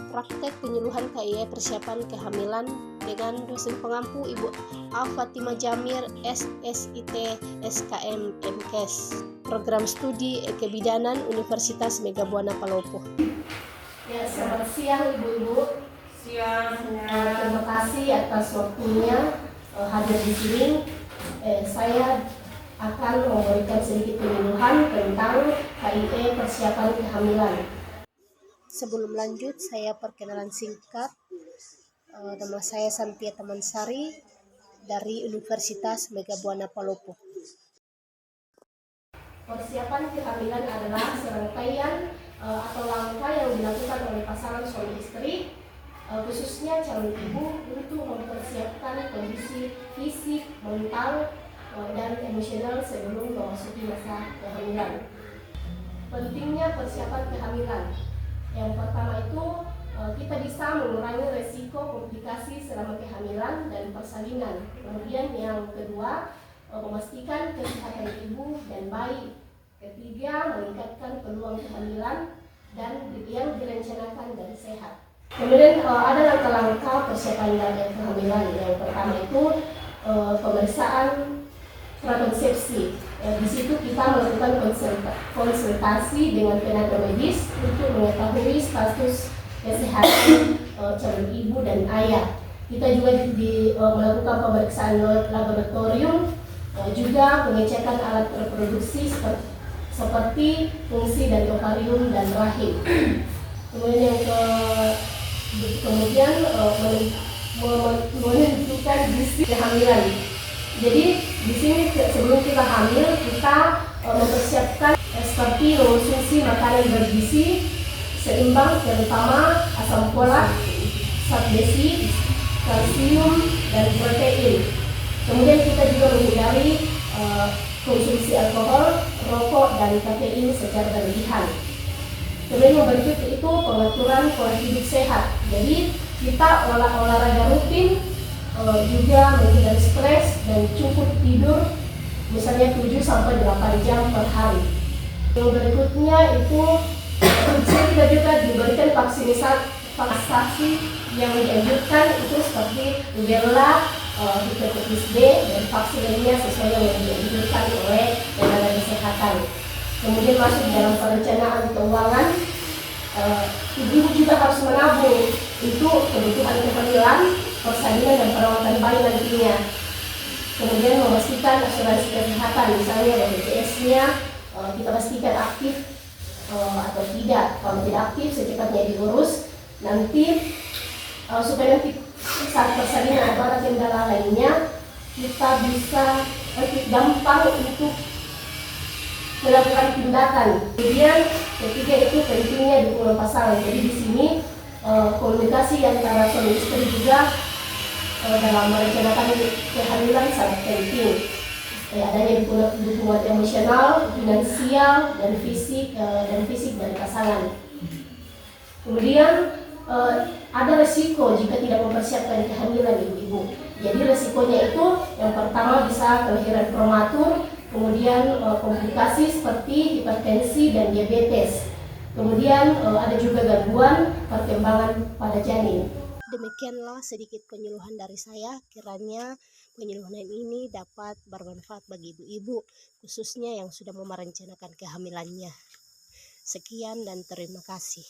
Praktek penyuluhan KIE persiapan kehamilan dengan dosen pengampu Ibu Al-Fatimah Jamir, SSIT, SKM, MKes, Program Studi Kebidanan Universitas Megabuana Palopo. Ya, selamat siang Ibu-Ibu. Siang. Terima kasih atas waktunya hadir di sini. Saya akan memberikan sedikit penyuluhan tentang KIE persiapan kehamilan. Sebelum lanjut, saya perkenalan singkat. Nama saya Santia Tamansari dari Universitas Megabuana Palopo. Persiapan kehamilan adalah serangkaian atau langkah yang dilakukan oleh pasangan suami istri, khususnya calon ibu, untuk mempersiapkan kondisi fisik, mental, dan emosional sebelum memasuki masa kehamilan. Pentingnya persiapan kehamilan. Yang pertama itu, kita bisa mengurangi resiko komplikasi selama kehamilan dan persalinan. Kemudian yang kedua, memastikan kesehatan ibu dan bayi. Ketiga, meningkatkan peluang kehamilan dan yang direncanakan dan sehat. Kemudian ada langkah-langkah persiapan dari kehamilan. Yang pertama itu pemeriksaan prakonsepsi. Di situ kita melakukan konsultasi dengan tenaga medis untuk mengetahui status kesehatan calon ibu dan ayah. Kita juga melakukan pemeriksaan laboratorium, juga pengecekan alat reproduksi seperti fungsi dari ovarium dan rahim. Kemudian menentukan gizi kehamilan. Jadi di sini sebelum kita hamil, kita mempersiapkan seperti mengonsumsi makanan bergizi seimbang, terutama asam folat, zat besi, kalsium, dan protein. Kemudian kita juga menghindari konsumsi alkohol, rokok, dan kafein secara berlebihan. Kemudian yang berikut itu pengaturan pola hidup sehat. Jadi kita olahraga rutin, juga menghindari stres dan cukup tidur, misalnya 7-8 jam per hari. Yang berikutnya itu kita juga diberikan vaksinasi yang dianjurkan itu seperti rubella, hepatitis B, dan vaksin lainnya sesuai yang dianjurkan oleh tenaga kesehatan. Kemudian masuk dalam perencanaan keuangan, ibu juga harus menabung untuk kebutuhan kehamilan, persalinan, dan perawatan bayi nantinya. Kemudian memastikan asuransi kesehatan, misalnya BPJS-nya kita pastikan aktif atau tidak. Kalau tidak aktif, secepatnya diurus. Nanti supaya nanti saat persalinan atau ada kendala lainnya, kita bisa gampang untuk melakukan tindakan. Kemudian ketiga itu pentingnya dukungan pasangan. Jadi di sini komunikasi antara suami istri juga dalam merencanakan kehamilan sangat penting. Adanya dukungan emosional, finansial, dan fisik dari pasangan. Kemudian ada resiko jika tidak mempersiapkan kehamilan ibu-ibu. Jadi resikonya itu yang pertama bisa kelahiran prematur, kemudian komplikasi seperti hipertensi dan diabetes. Kemudian ada juga gangguan perkembangan pada janin. Demikianlah sedikit penyuluhan dari saya. Kiranya penyuluhan ini dapat bermanfaat bagi ibu-ibu, khususnya yang sudah merencanakan kehamilannya. Sekian dan terima kasih.